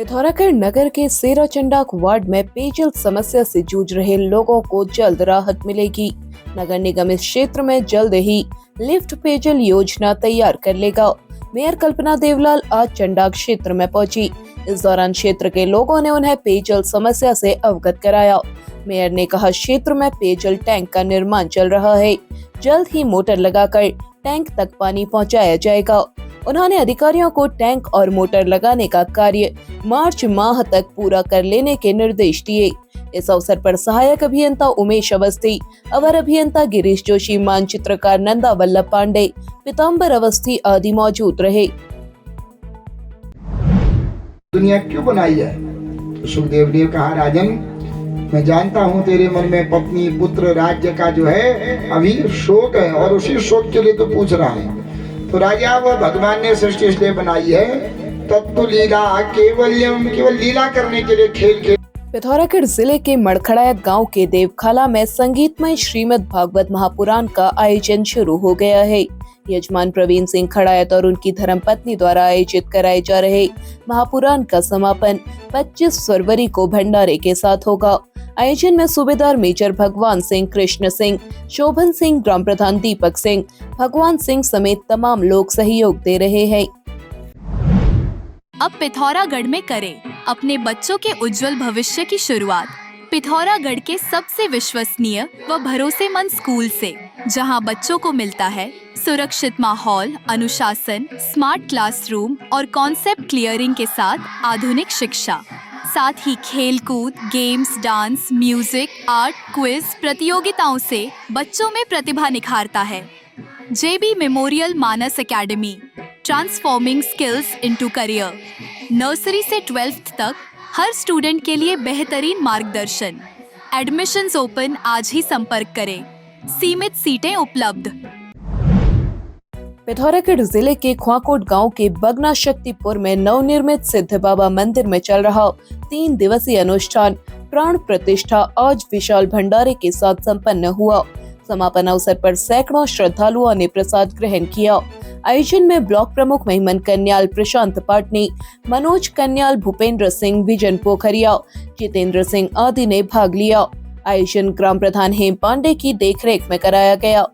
पिथौरागढ़ नगर के सेराचंडाक वार्ड में पेयजल समस्या से जूझ रहे लोगों को जल्द राहत मिलेगी। नगर निगम इस क्षेत्र में जल्द ही लिफ्ट पेयजल योजना तैयार कर लेगा। मेयर कल्पना देवलाल आज चंडाक क्षेत्र में पहुंची। इस दौरान क्षेत्र के लोगों ने उन्हें पेयजल समस्या से अवगत कराया। मेयर ने कहा, क्षेत्र में पेयजल टैंक का निर्माण चल रहा है, जल्द ही मोटर लगाकर टैंक तक पानी पहुंचाया जाएगा। उन्होंने अधिकारियों को टैंक और मोटर लगाने का कार्य मार्च माह तक पूरा कर लेने के निर्देश दिए। इस अवसर पर सहायक अभियंता उमेश अवस्थी, अवर अभियंता गिरीश जोशी, मानचित्रकार नंदा वल्लभ पांडे, पीताम्बर अवस्थी आदि मौजूद रहे। दुनिया क्यों बनाई है? तो सुखदेव ने कहा, राजन, मैं जानता हूँ तेरे मन में पत्नी, पुत्र, राज्य का जो है अभी शोक है और उसी शोक के लिए तो पूछ रहा है। तो राजा, वो भगवान ने सृष्टि इसलिए बनाई है तत्व लीला केवल्यम, केवल लीला करने के लिए, खेल के। पिथौरागढ़ जिले के मड़खड़ायत गांव के देवखाला में संगीतमय श्रीमद् भागवत महापुराण का आयोजन शुरू हो गया है। यजमान प्रवीण सिंह खड़ायत और उनकी धर्मपत्नी द्वारा आयोजित कराए जा रहे महापुराण का समापन 25 फरवरी को भंडारे के साथ होगा। आयोजन में सूबेदार मेजर भगवान सिंह, कृष्ण सिंह, शोभन सिंह, ग्राम प्रधान दीपक सिंह, भगवान सिंह समेत तमाम लोग सहयोग दे रहे हैं। अब पिथौरागढ़ में करें अपने बच्चों के उज्जवल भविष्य की शुरुआत पिथौरागढ़ के सबसे विश्वसनीय व भरोसेमंद स्कूल से, जहां बच्चों को मिलता है सुरक्षित माहौल, अनुशासन, स्मार्ट क्लासरूम और कॉन्सेप्ट क्लियरिंग के साथ आधुनिक शिक्षा। साथ ही खेल कूद, games, dance, music, art, quiz प्रतियोगिताओं से बच्चों में प्रतिभा निखारता है। JB memorial Manas academy, transforming skills into career. Nursery से 12th तक हर स्टूडेंट के लिए बेहतरीन मार्गदर्शन। एडमिशंस ओपन, आज ही संपर्क करें। सीमित सीटें उपलब्ध। पिथौरागढ़ जिले के ख्वाकोट गांव के बगना शक्तिपुर में नवनिर्मित सिद्ध बाबा मंदिर में चल रहा 3 दिवसीय अनुष्ठान प्राण प्रतिष्ठा आज विशाल भंडारे के साथ संपन्न हुआ। समापन अवसर पर सैकड़ों श्रद्धालुओं ने प्रसाद ग्रहण किया। आयोजन में ब्लॉक प्रमुख महिमन कन्याल, प्रशांत पाटनी, मनोज कन्याल, भूपेंद्र सिंह, विजन पोखरिया, जितेंद्र सिंह आदि ने भाग लिया। आयोजन ग्राम प्रधान हेम पांडे की देखरेख में कराया गया।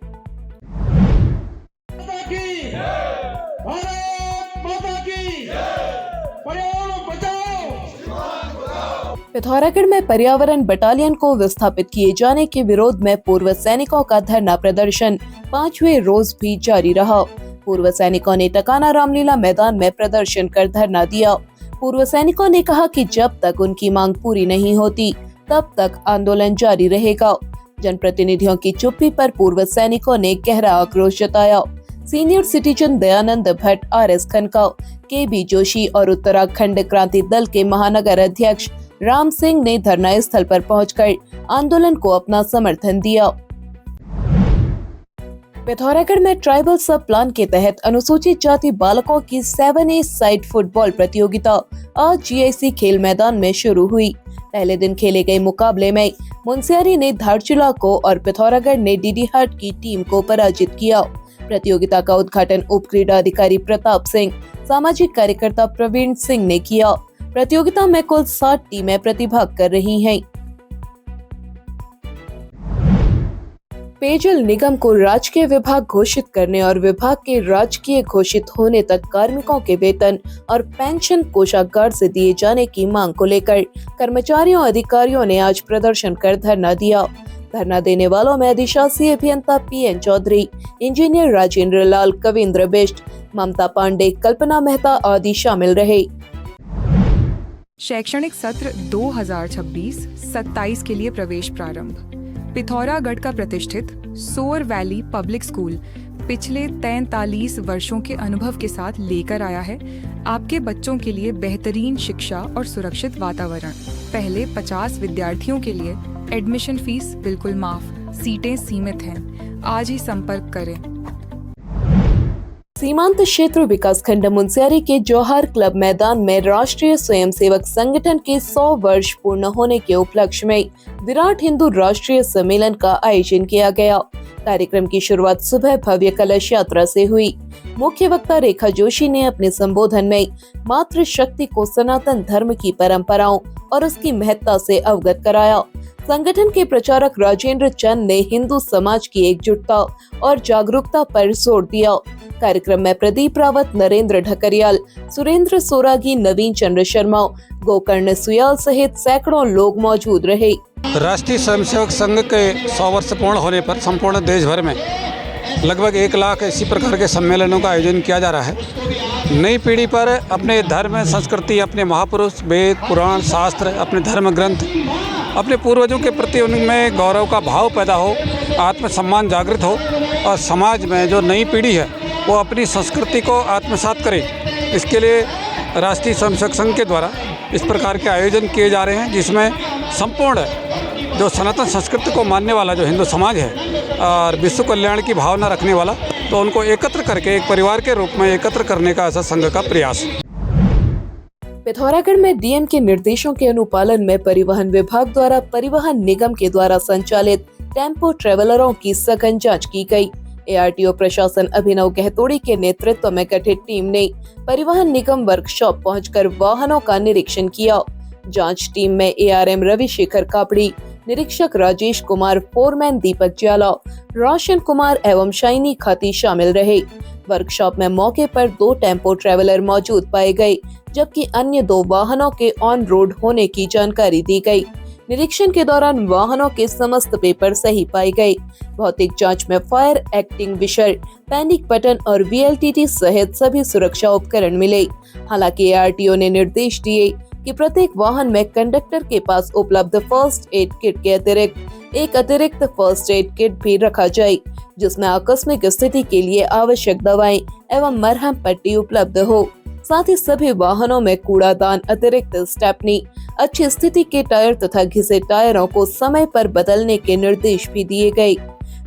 पिथौरागढ़ में पर्यावरण बटालियन को विस्थापित किए जाने के विरोध में पूर्व सैनिकों का धरना प्रदर्शन 5वें रोज भी जारी रहा। पूर्व सैनिकों ने टकाना रामलीला मैदान में प्रदर्शन कर धरना दिया। पूर्व सैनिकों ने कहा कि जब तक उनकी मांग पूरी नहीं होती तब तक आंदोलन जारी रहेगा। जनप्रतिनिधियों की चुप्पी पर पूर्व सैनिकों ने गहरा आक्रोश जताया। Senior citizen Dayanand Bhatt, RS खनका, KB Joshi और उत्तराखंड क्रांति दल के महानगर अध्यक्ष राम सिंह ने धरना स्थल पर पहुंचकर आंदोलन को अपना समर्थन दिया। पिथौरागढ़ में ट्राइबल सब प्लान के तहत अनुसूचित जाति बालकों की 7A साइड फुटबॉल प्रतियोगिता आज GIC खेल मैदान में शुरू हुई। पहले दिन खेले गए मुकाबले में मुंसियारी ने धारचूला को और पिथौरागढ़ ने डीडीहाट की टीम को पराजित किया। प्रतियोगिता का उद्घाटन उप क्रीड़ा अधिकारी प्रताप सिंह, सामाजिक कार्यकर्ता प्रवीण सिंह ने किया। प्रतियोगिता में कुल 60 टीमें प्रतिभाग कर रही हैं। पेयजल निगम को राजकीय विभाग घोषित करने और विभाग के राजकीय घोषित होने तक कार्मिकों के वेतन और पेंशन कोषागार से दिए जाने की मांग को लेकर कर्मचारियों अधिकारियों ने आज प्रदर्शन कर धरना दिया। धरना देने वालों में अधिशासी अभियंता PN चौधरी, इंजीनियर राजेंद्र लाल, कविंद्र बिष्ट, ममता पांडे, कल्पना मेहता आदि शामिल रहे। शैक्षणिक सत्र 2026-27 के लिए प्रवेश प्रारंभ। पिथौरागढ़ का प्रतिष्ठित सोअर वैली पब्लिक स्कूल पिछले 43 वर्षों के अनुभव के साथ लेकर आया है आपके बच्चों के लिए बेहतरीन शिक्षा और सुरक्षित वातावरण। पहले 50 विद्यार्थियों के लिए एडमिशन फीस बिल्कुल माफ, सीटें सीमित हैं। आज ही संपर्क करें। सीमांत क्षेत्र विकास खंड मुंसियारी के जौहर क्लब मैदान में राष्ट्रीय स्वयंसेवक संगठन के 100 वर्ष पूर्ण होने के उपलक्ष्य में विराट हिंदू राष्ट्रीय सम्मेलन का आयोजन किया गया। कार्यक्रम की शुरुआत सुबह भव्य कलश यात्रा से हुई। मुख्य वक्ता रेखा जोशी ने अपने संबोधन में मातृशक्ति को सनातन धर्म की परंपराओं और उसकी महत्ता से अवगत कराया। संगठन के प्रचारक राजेंद्र चंद ने हिंदू समाज की एकजुटता और जागरूकता पर जोर दिया। कार्यक्रम में प्रदीप रावत, नरेंद्र ढकरियाल, सुरेंद्र सोरागी, नवीन चंद्र शर्मा, गोकर्ण सुयाल सहित सैकड़ों लोग मौजूद रहे। राष्ट्रीय स्वयंसेवक संघ के 100 वर्ष पूर्ण होने पर संपूर्ण देश भर में लगभग 1 लाख इसी प्रकार के सम्मेलनों का आयोजन किया जा रहा है। नई पीढ़ी पर अपने धर्म, संस्कृति, अपने महापुरुष, वेद, पुराण, शास्त्र, अपने धर्म ग्रंथ, अपने पूर्वजों के प्रति उनमें गौरव का भाव पैदा हो, आत्मसम्मान जागृत हो और समाज में जो नई पीढ़ी है वो अपनी संस्कृति को आत्मसात करे। इसके लिए राष्ट्रीय स्वयंसेवक संघ के द्वारा इस प्रकार के आयोजन किए जा रहे हैं, जिसमें संपूर्ण जो सनातन संस्कृति को मानने वाला जो हिंदू समाज है और विश्व कल्याण की भावना रखने वाला, तो उनको एकत्र करके एक परिवार के रूप में एकत्र करने का ऐसा संघ का प्रयास है। पिथौरागढ़ में डीएम के निर्देशों के अनुपालन में परिवहन विभाग द्वारा परिवहन निगम के द्वारा संचालित टेम्पो ट्रेवलरों की सघन जांच की गई। एआरटीओ प्रशासन अभिनव गहतोड़ी के नेतृत्व में गठित टीम ने परिवहन निगम वर्कशॉप पहुंचकर वाहनों का निरीक्षण किया। जांच टीम में एआरएम रविशेखर कापड़ी, निरीक्षक राजेश कुमार, फोरमैन दीपक जाला, रोशन कुमार एवं शाइनी खाती शामिल रहे। वर्कशॉप में मौके पर 2 टेम्पो ट्रैवलर मौजूद पाए गए, जबकि अन्य 2 वाहनों के ऑन रोड होने की जानकारी दी गई। निरीक्षण के दौरान वाहनों के समस्त पेपर सही पाए गए। भौतिक जांच में फायर एक्टिंग्विशर, पैनिक बटन और वीएलटीटी सहित सभी सुरक्षा उपकरण मिले। हालांकि एआरटीओ ने निर्देश दिए कि प्रत्येक वाहन में कंडक्टर के पास उपलब्ध फर्स्ट एड किट के अतिरिक्त एक अतिरिक्त फर्स्ट एड किट भी रखा जाए, जिसमें आकस्मिक स्थिति के लिए आवश्यक दवाएं एवं मरहम पट्टी उपलब्ध हो। साथ ही सभी वाहनों में कूड़ादान, अतिरिक्त स्टेपनी, अच्छी स्थिति के टायर तथा घिसे टायरों को समय पर बदलने के निर्देश भी दिए गए।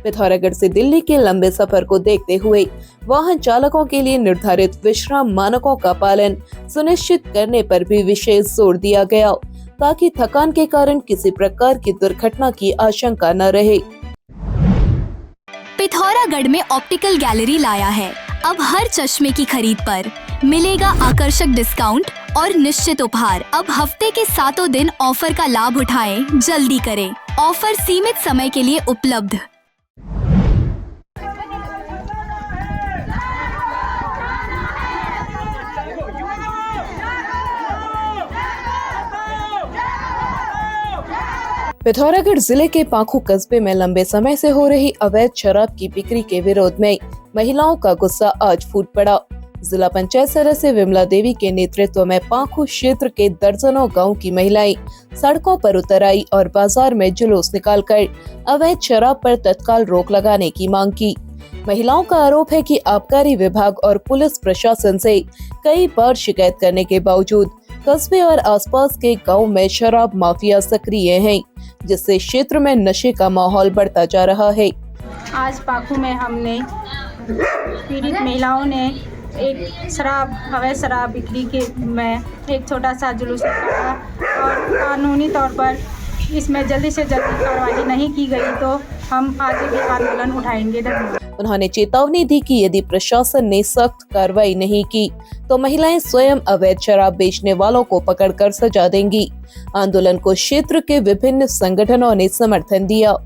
पिथौरागढ़ से दिल्ली के लंबे सफर को देखते हुए वाहन चालकों के लिए निर्धारित विश्राम मानकों का पालन सुनिश्चित करने पर भी विशेष जोर दिया गया, ताकि थकान के कारण किसी प्रकार की दुर्घटना की आशंका न रहे। पिथौरागढ़ में ऑप्टिकल गैलरी लाया है। अब हर चश्मे की खरीद पर मिलेगा आकर्षक डिस्काउंट और निश्चित उपहार। अब हफ्ते के 7 दिन ऑफर का लाभ उठाएं, जल्दी करें। ऑफर सीमित समय के लिए उपलब्ध। पिथौरागढ़ जिले के पाखू कस्बे में लंबे समय से हो रही अवैध शराब की बिक्री के विरोध में महिलाओं का गुस्सा आज फूट पड़ा। जिला पंचायत सदस्य विमला देवी के नेतृत्व में पाखू क्षेत्र के दर्जनों गांव की महिलाएं सड़कों पर उतर आई और बाजार में जुलूस निकालकर अवैध शराब पर तत्काल रोक लगाने की मांग की। महिलाओं का आरोप है कि आबकारी विभाग और पुलिस प्रशासन से कई बार शिकायत करने के बावजूद कस्बे और आसपास के गांव में शराब माफिया सक्रिय हैं, जिससे क्षेत्र में नशे का माहौल बढ़ता जा रहा है। आज पाखू में हमने पीड़ित महिलाओं ने एक अवैध शराब बिक्री के में एक छोटा सा जुलूस निकाला और कानूनी तौर पर इसमें जल्दी से जल्दी कार्रवाई नहीं की गई तो हम आगे भी आंदोलन उठाएंगे। उन्होंने चेतावनी दी कि यदि प्रशासन ने सख्त कार्रवाई नहीं की तो महिलाएं स्वयं अवैध शराब बेचने वालों को पकड़कर सजा देंगी। आंदोलन को क्षेत्र के विभिन्न संगठनों ने समर्थन दिया।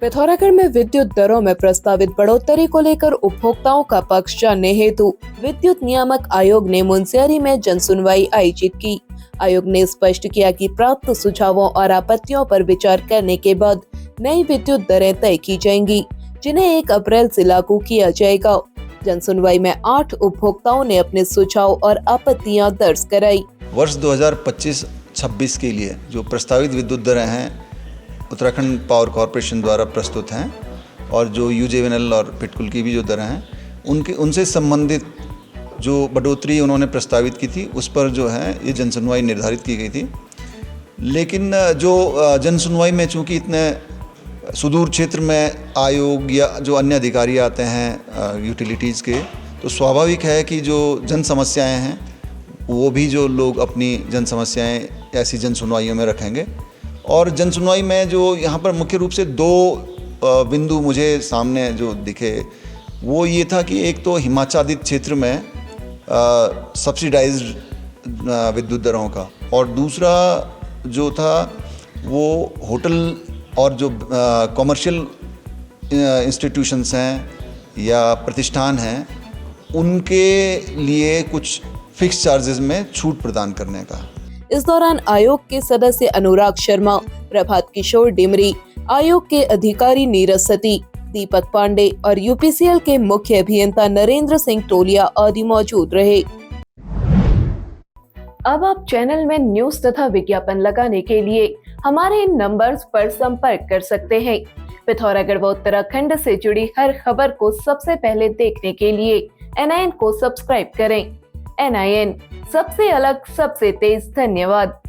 पिथौरागढ़ में विद्युत दरों में प्रस्तावित बढ़ोतरी को लेकर उपभोक्ताओं का पक्ष जानने हेतु विद्युत नियामक आयोग ने मुनस्यारी में जनसुनवाई आयोजित की। आयोग ने स्पष्ट किया कि प्राप्त सुझावों और आपत्तियों पर विचार करने के बाद नई विद्युत दरें तय की जाएंगी, जिन्हें 1 अप्रैल से लागू किया जाएगा। जनसुनवाई में 8 उपभोक्ताओं ने अपने सुझाव और आपत्तियां दर्ज कराई। वर्ष 2025-26 के लिए जो प्रस्तावित विद्युत दरें हैं उत्तराखंड पावर कॉरपोरेशन द्वारा प्रस्तुत हैं और जो यूजेवीएनएल और पिटकुल की भी जो दरें हैं उनसे संबंधित जो बढ़ोतरी उन्होंने प्रस्तावित की थी उस पर जो है ये जनसुनवाई निर्धारित की गई थी। लेकिन जो जनसुनवाई में चूँकि इतने सुदूर क्षेत्र में आयोग या जो अन्य अधिकारी आते हैं यूटिलिटीज़ के, तो स्वाभाविक है कि जो जन समस्याएँ हैं वो भी जो लोग अपनी जन समस्याएँ ऐसी जन सुनवाइयों में रखेंगे। और जन सुनवाई में जो यहाँ पर मुख्य रूप से 2 बिंदु मुझे सामने जो दिखे वो ये था कि एक तो हिमाच्छादित क्षेत्र में सब्सिडाइज्ड विद्युत दरों का, और दूसरा जो था वो होटल और जो कॉमर्शियल इंस्टीट्यूशंस हैं या प्रतिष्ठान हैं उनके लिए कुछ फिक्स चार्जेस में छूट प्रदान करने का। इस दौरान आयोग के सदस्य अनुराग शर्मा, प्रभात किशोर डिमरी, आयोग के अधिकारी नीरज सती, दीपक पांडे और यूपीसीएल के मुख्य अभियंता नरेंद्र सिंह टोलिया आदि मौजूद रहे। अब आप चैनल में न्यूज तथा विज्ञापन लगाने के लिए हमारे इन नंबर्स पर संपर्क कर सकते हैं। पिथौरागढ़ व उत्तराखंड से जुड़ी हर खबर को सबसे पहले देखने के लिए NIN को सब्सक्राइब करें। NIN, सबसे अलग, सबसे तेज। धन्यवाद।